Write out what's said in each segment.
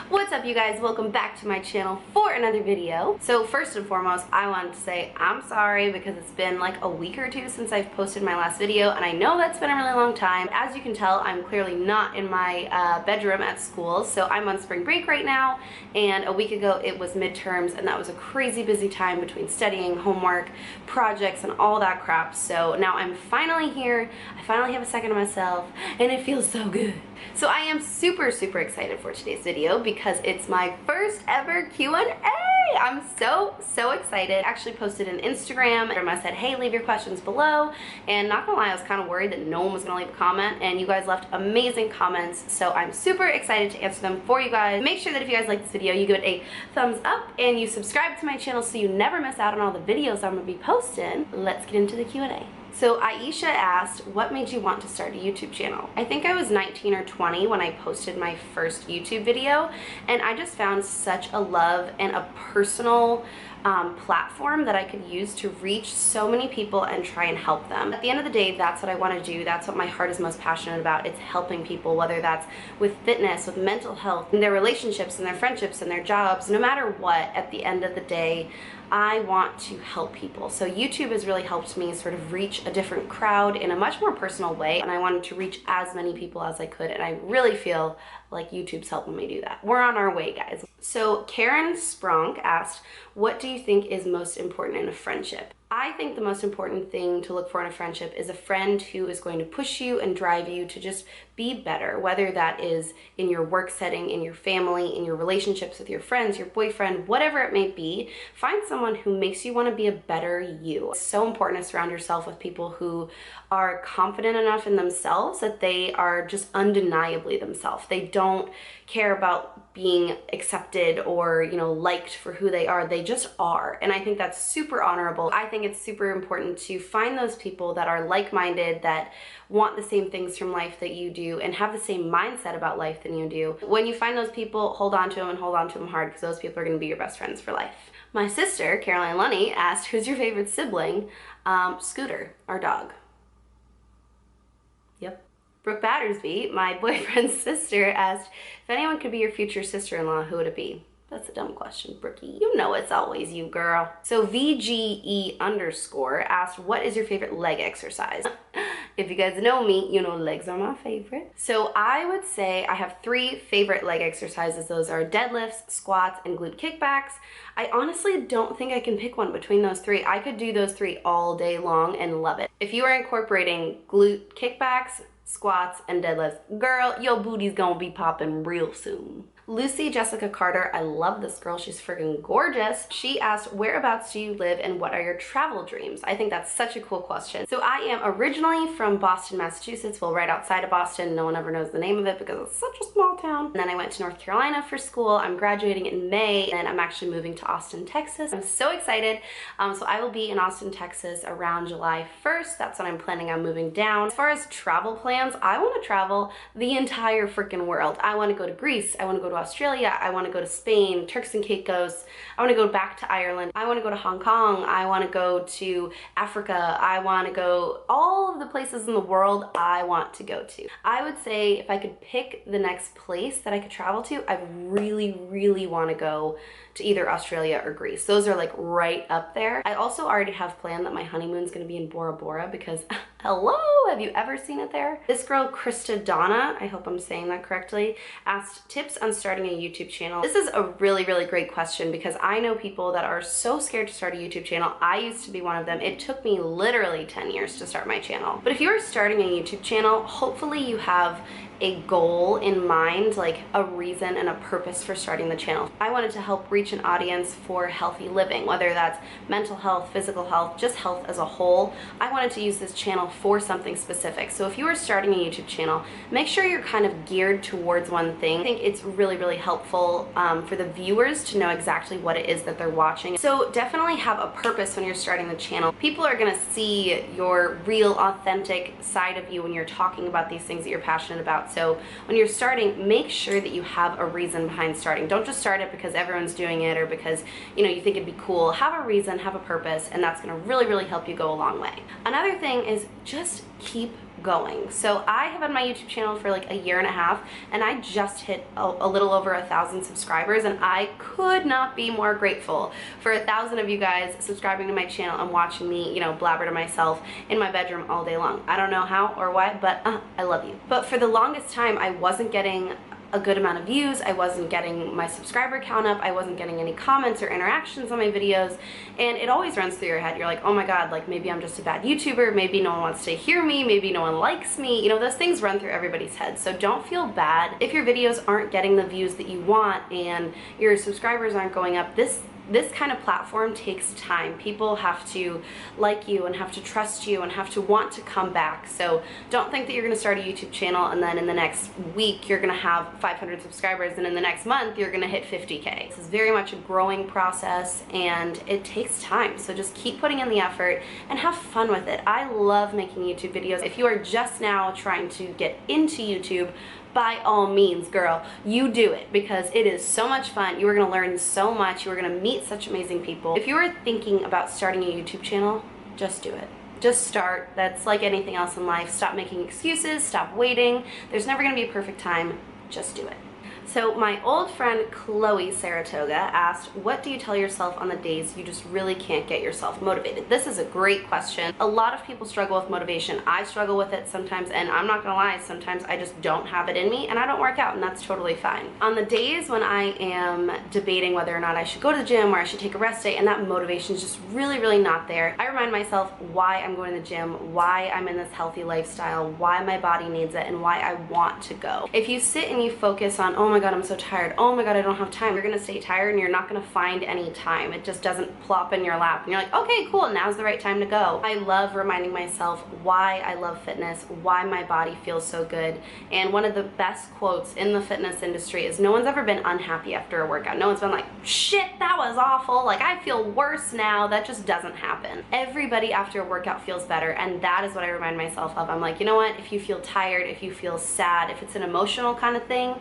What's up, you guys? Welcome back to my channel for another video. So first and foremost, I wanted to say I'm sorry because it's been like a week or two since I've posted my last video, and I know that's been a really long time. As you can tell, I'm clearly not in my bedroom at school, so I'm on spring break right now, and a week ago it was midterms, and that was a crazy busy time between studying, homework, projects, and all that crap. So now I'm finally here. I finally have a second to myself, and it feels so good. So I am super excited for today's video because it's my first ever Q&A. I'm so excited. I actually posted an Instagram and I said, hey, leave your questions below, and not gonna lie, I was kind of worried that no one was gonna leave a comment, and you guys left amazing comments, so I'm super excited to answer them for you guys. Make sure that if you guys like this video, you give it a thumbs up and you subscribe to my channel so you never miss out on all the videos I'm gonna be posting. Let's get into the Q&A. So Aisha asked, what made you want to start a YouTube channel? I think I was 19 or 20 when I posted my first YouTube video, and I just found such a love and a personal platform that I could use to reach so many people and try and help them. At the end of the day, that's what I want to do. That's what my heart is most passionate about. It's helping people, whether that's with fitness, with mental health, in their relationships, and their friendships, and their jobs. No matter what, at the end of the day, I want to help people. So YouTube has really helped me sort of reach a different crowd in a much more personal way, and I wanted to reach as many people as I could, and I really feel like YouTube's helping me do that. We're on our way, guys. So Karen Spronk asked, what do you think is most important in a friendship? I think the most important thing to look for in a friendship is a friend who is going to push you and drive you to just be better, whether that is in your work setting, in your family, in your relationships with your friends, your boyfriend, whatever it may be. Find someone who makes you want to be a better you. It's so important to surround yourself with people who are confident enough in themselves that they are just undeniably themselves. They don't care about being accepted or, you know, liked for who they are. They just are. And I think that's super honorable. I think it's super important to find those people that are like-minded, that want the same things from life that you do, and have the same mindset about life than you do. When you find those people, hold on to them and hold on to them hard, because those people are going to be your best friends for life. My sister, Caroline Lunny, asked, who's your favorite sibling? Scooter, our dog. Yep. Brooke Battersby, my boyfriend's sister, asked, if anyone could be your future sister-in-law, who would it be? That's a dumb question, Brookie. You know it's always you, girl. So VGE_ asked, what is your favorite leg exercise? If you guys know me, you know legs are my favorite. So I would say I have 3 favorite leg exercises. Those are deadlifts, squats, and glute kickbacks. I honestly don't think I can pick one between those 3. I could do those 3 all day long and love it. If you are incorporating glute kickbacks, squats, and deadlifts, girl, your booty's gonna be popping real soon. Lucy Jessica Carter, I love this girl, she's freaking gorgeous. She asked, whereabouts do you live and what are your travel dreams? I think that's such a cool question. So I am originally from Boston, Massachusetts, well, right outside of Boston. No one ever knows the name of it because it's such a small town. And then I went to North Carolina for school. I'm graduating in May, and I'm actually moving to Austin, Texas. I'm so excited. So I will be in Austin, Texas around July 1st. That's when I'm planning on moving down. As far as travel plans, I want to travel the entire freaking world. I want to go to Greece. I want to go to Australia, I want to go to Spain, Turks and Caicos, I want to go back to Ireland, I want to go to Hong Kong, I want to go to Africa, I want to go all of the places in the world I want to go to. I would say if I could pick the next place that I could travel to, I really want to go to either Australia or Greece. Those are like right up there. I also already have planned that my honeymoon's gonna be in Bora Bora because hello, have you ever seen it there? This girl, Krista Donna, I hope I'm saying that correctly, asked tips on starting a YouTube channel. This is a really great question because I know people that are so scared to start a YouTube channel. I used to be one of them. It took me literally 10 years to start my channel. But if you are starting a YouTube channel, hopefully you have a goal in mind, like a reason and a purpose for starting the channel. I wanted to help reach an audience for healthy living, whether that's mental health, physical health, just health as a whole. I wanted to use this channel for something specific. So if you are starting a YouTube channel, make sure you're kind of geared towards one thing. I think it's really helpful for the viewers to know exactly what it is that they're watching. So definitely have a purpose when you're starting the channel. People are gonna see your real, authentic side of you when you're talking about these things that you're passionate about. So when you're starting, make sure that you have a reason behind starting. Don't just start it because everyone's doing it or because, you know, you think it'd be cool. Have a reason, have a purpose, and that's gonna really help you go a long way. Another thing is just keep going. So I have had my YouTube channel for like a year and a half, and I just hit a little over 1,000 subscribers, and I could not be more grateful for 1,000 of you guys subscribing to my channel and watching me, you know, blabber to myself in my bedroom all day long. I don't know how or why, but I love you. But for the longest time, I wasn't getting a good amount of views, I wasn't getting my subscriber count up, I wasn't getting any comments or interactions on my videos, and it always runs through your head. You're like, oh my god, like maybe I'm just a bad YouTuber, maybe no one wants to hear me, maybe no one likes me, you know, those things run through everybody's head. So don't feel bad if your videos aren't getting the views that you want and your subscribers aren't going up. This kind of platform takes time. People have to like you and have to trust you and have to want to come back. So don't think that you're gonna start a YouTube channel and then in the next week you're gonna have 500 subscribers and in the next month you're gonna hit 50K. This is very much a growing process and it takes time. So just keep putting in the effort and have fun with it. I love making YouTube videos. If you are just now trying to get into YouTube, by all means, girl, you do it, because it is so much fun. You are gonna learn so much. You are gonna meet such amazing people. If you are thinking about starting a YouTube channel, just do it. Just start. That's like anything else in life. Stop making excuses, stop waiting. There's never gonna be a perfect time. Just do it. So my old friend Chloe Saratoga asked, what do you tell yourself on the days you just really can't get yourself motivated? This is a great question. A lot of people struggle with motivation. I struggle with it sometimes, and I'm not gonna lie, sometimes I just don't have it in me and I don't work out, and that's totally fine. On the days when I am debating whether or not I should go to the gym or I should take a rest day and that motivation is just really not there, I remind myself why I'm going to the gym, why I'm in this healthy lifestyle, why my body needs it, and why I want to go. If you sit and you focus on, oh my god, I'm so tired, oh my god, I don't have time, you're gonna stay tired and you're not gonna find any time. It just doesn't plop in your lap and you're like, okay, cool, now's the right time to go. I love reminding myself why I love fitness, why my body feels so good. And one of the best quotes in the fitness industry is, no one's ever been unhappy after a workout. No one's been like, shit, that was awful, like I feel worse now. That just doesn't happen. Everybody after a workout feels better, and that is what I remind myself of. I'm like, you know what, if you feel tired, if you feel sad, if it's an emotional kind of thing,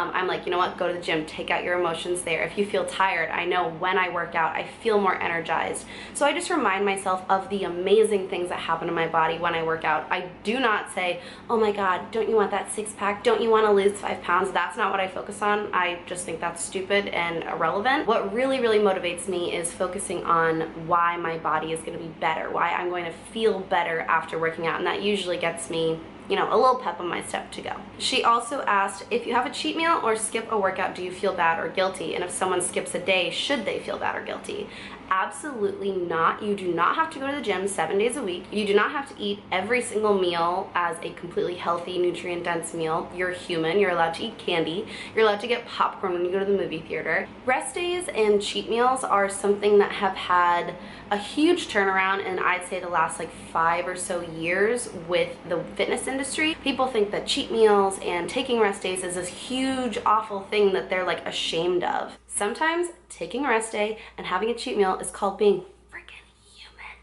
I'm like, you know what, go to the gym, take out your emotions there. If you feel tired, I know when I work out, I feel more energized. So I just remind myself of the amazing things that happen to my body when I work out. I do not say, oh my god, don't you want that six-pack? Don't you want to lose 5 pounds? That's not what I focus on. I just think that's stupid and irrelevant. What really motivates me is focusing on why my body is going to be better, why I'm going to feel better after working out, and that usually gets me, you know, a little pep on my step to go. She also asked, if you have a cheat meal or skip a workout, do you feel bad or guilty? And if someone skips a day, should they feel bad or guilty? Absolutely not. You do not have to go to the gym 7 days a week. You do not have to eat every single meal as a completely healthy, nutrient-dense meal. You're human. You're allowed to eat candy. You're allowed to get popcorn when you go to the movie theater. Rest days and cheat meals are something that have had a huge turnaround in, I'd say, the last like 5 or so years with the fitness industry. People think that cheat meals and taking rest days is this huge, awful thing that they're like ashamed of. Sometimes taking a rest day and having a cheat meal is called being freaking human.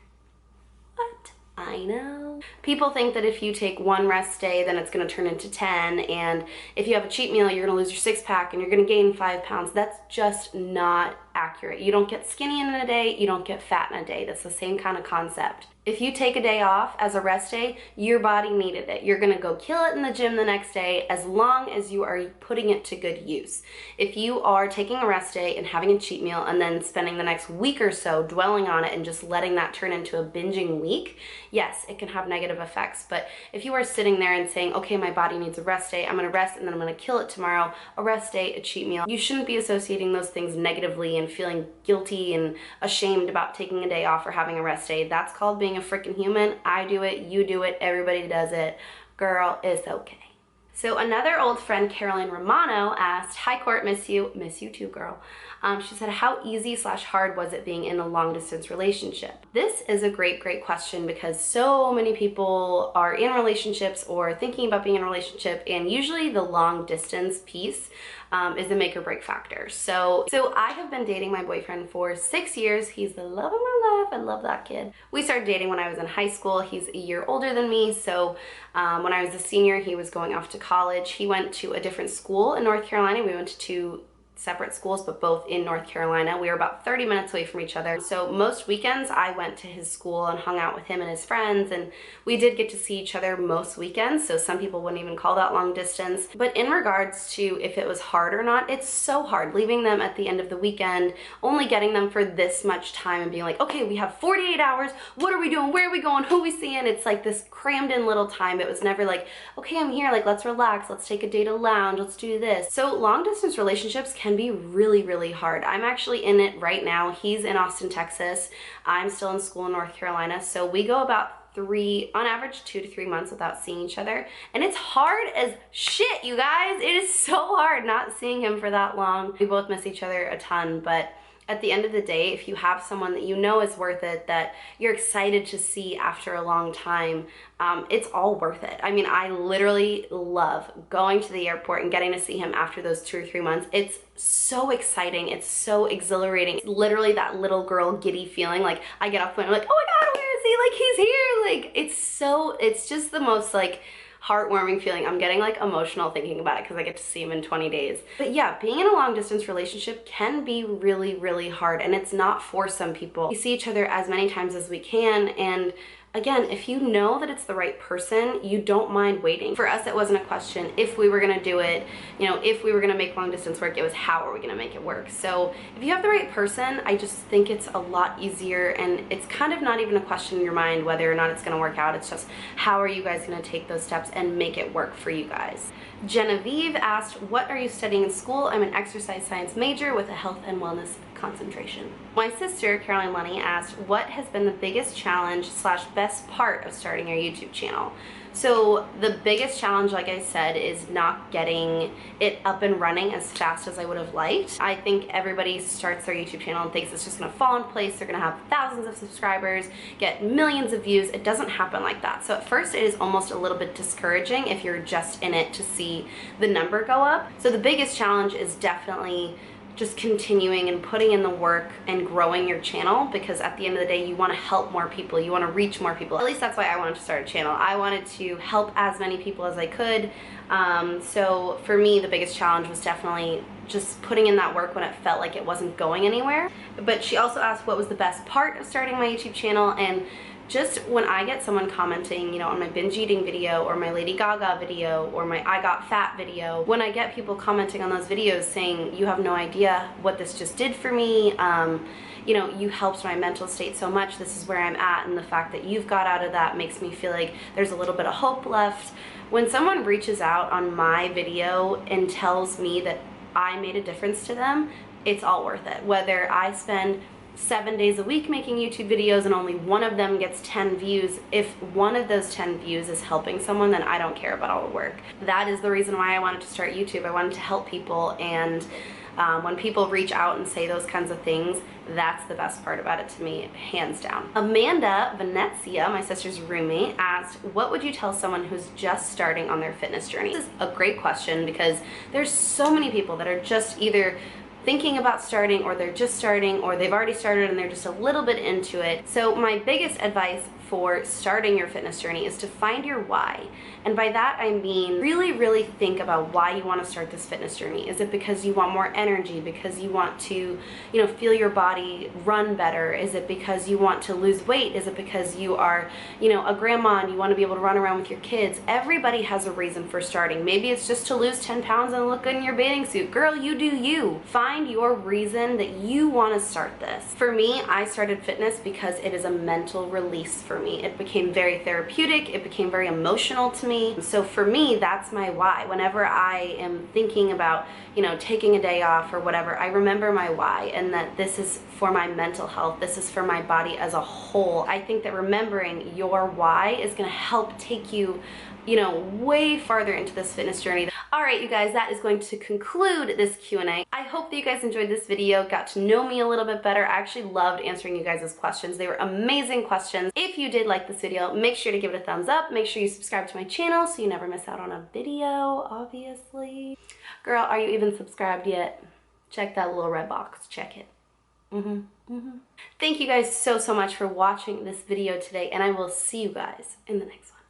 What? I know. People think that if you take one rest day, then it's gonna turn into 10, and if you have a cheat meal, you're gonna lose your 6-pack and you're gonna gain 5 pounds. That's just not accurate. You don't get skinny in a day, you don't get fat in a day. That's the same kind of concept. If you take a day off as a rest day, your body needed it. You're gonna go kill it in the gym the next day as long as you are putting it to good use. If you are taking a rest day and having a cheat meal and then spending the next week or so dwelling on it and just letting that turn into a binging week, yes, it can have negative effects. But if you are sitting there and saying, okay, my body needs a rest day, I'm gonna rest and then I'm gonna kill it tomorrow, a rest day, a cheat meal, you shouldn't be associating those things negatively and feeling guilty and ashamed about taking a day off or having a rest day. That's called being a freaking human. I do it, you do it, everybody does it. Girl, it's okay. So another old friend, Caroline Romano, asked, hi Court, miss you too, girl. She said, how easy/hard was it being in a long distance relationship? This is a great question, because so many people are in relationships or thinking about being in a relationship, and usually the long distance piece is the make or break factor. So I have been dating my boyfriend for 6 years. He's the love of my life. I love that kid. We started dating when I was in high school. He's a year older than me. So when I was a senior, he was going off to college. He went to a different school in North Carolina. We went to separate schools, but both in North Carolina. We were about 30 minutes away from each other. So most weekends I went to his school and hung out with him and his friends, and we did get to see each other most weekends. So some people wouldn't even call that long distance. But in regards to if it was hard or not, it's so hard leaving them at the end of the weekend, only getting them for this much time and being like, okay, we have 48 hours. What are we doing? Where are we going? Who are we seeing? It's like this crammed in little time. It was never like, okay, I'm here. Like, let's relax. Let's take a day to lounge. Let's do this. So long distance relationships can be really, really hard. I'm actually in it right now. He's in Austin, Texas. I'm still in school in North Carolina. So we go about on average 2 to 3 months without seeing each other. And it's hard as shit, you guys. It is so hard not seeing him for that long. We both miss each other a ton, but at the end of the day, if you have someone that you know is worth it, that you're excited to see after a long time, it's all worth it. I mean, I literally love going to the airport and getting to see him after those 2 or 3 months. It's so exciting. It's so exhilarating. It's literally that little girl giddy feeling. Like, I get off the plane, I'm like, oh my God, where is he? Like, he's here. Like, it's just the most like heartwarming feeling. I'm getting like emotional thinking about it because I get to see him in 20 days. But yeah, being in a long distance relationship can be really, really hard, and it's not for some people. We see each other as many times as we can, and again, if you know that it's the right person, you don't mind waiting. For us, it wasn't a question if we were gonna do it, you know, if we were gonna make long distance work, it was how are we gonna make it work. So if you have the right person, I just think it's a lot easier, and it's kind of not even a question in your mind whether or not it's gonna work out. It's just how are you guys gonna take those steps and make it work for you guys. Genevieve asked, what are you studying in school? I'm an exercise science major with a health and wellness concentration. My sister, Caroline Lenny, asked, what has been the biggest challenge / best part of starting your YouTube channel? So the biggest challenge, like I said, is not getting it up and running as fast as I would have liked. I think everybody starts their YouTube channel and thinks it's just gonna fall in place. They're gonna have thousands of subscribers, get millions of views. It doesn't happen like that. So at first it is almost a little bit discouraging if you're just in it to see the number go up. So the biggest challenge is definitely just continuing and putting in the work and growing your channel, because at the end of the day, you want to help more people, you want to reach more people. At least that's why I wanted to start a channel. I wanted to help as many people as I could. So for me, the biggest challenge was definitely just putting in that work when it felt like it wasn't going anywhere. But she also asked what was the best part of starting my YouTube channel, and just when I get someone commenting, you know, on my binge eating video or my Lady Gaga video or my I got fat video, when I get people commenting on those videos saying, you have no idea what this just did for me, you know, you helped my mental state so much, this is where I'm at, and the fact that you've got out of that makes me feel like there's a little bit of hope left. When someone reaches out on my video and tells me that I made a difference to them, it's all worth it. Whether I spend 7 days a week making YouTube videos and only one of them gets 10 views, if one of those 10 views is helping someone, then I don't care about all the work. That is the reason why I wanted to start YouTube. I wanted to help people, and when people reach out and say those kinds of things, that's the best part about it to me, hands down. Amanda Venezia, my sister's roommate, asked, what would you tell someone who's just starting on their fitness journey? This is a great question because there's so many people that are just either thinking about starting, or they're just starting, or they've already started and they're just a little bit into it. So my biggest advice for starting your fitness journey is to find your why. And by that I mean really, really think about why you want to start this fitness journey. Is it because you want more energy? Because you want to, you know, feel your body run better? Is it because you want to lose weight? Is it because you are, you know, a grandma and you want to be able to run around with your kids? Everybody has a reason for starting. Maybe it's just to lose 10 pounds and look good in your bathing suit. Girl, you do you. Find your reason that you want to start this. For me, I started fitness because it is a mental release for me. It became very therapeutic. It became very emotional to me. So for me, that's my why. Whenever I am thinking about, you know, taking a day off or whatever, I remember my why, and that this is for my mental health. This is for my body as a whole. I think that remembering your why is going to help take you, you know, way farther into this fitness journey. All right, you guys, that is going to conclude this Q&A. I hope that you guys enjoyed this video, got to know me a little bit better. I actually loved answering you guys' questions. They were amazing questions. If you did like this video, make sure to give it a thumbs up. Make sure you subscribe to my channel so you never miss out on a video, obviously. Girl, are you even subscribed yet? Check that little red box, check it. Thank you guys so much for watching this video today, and I will see you guys in the next one.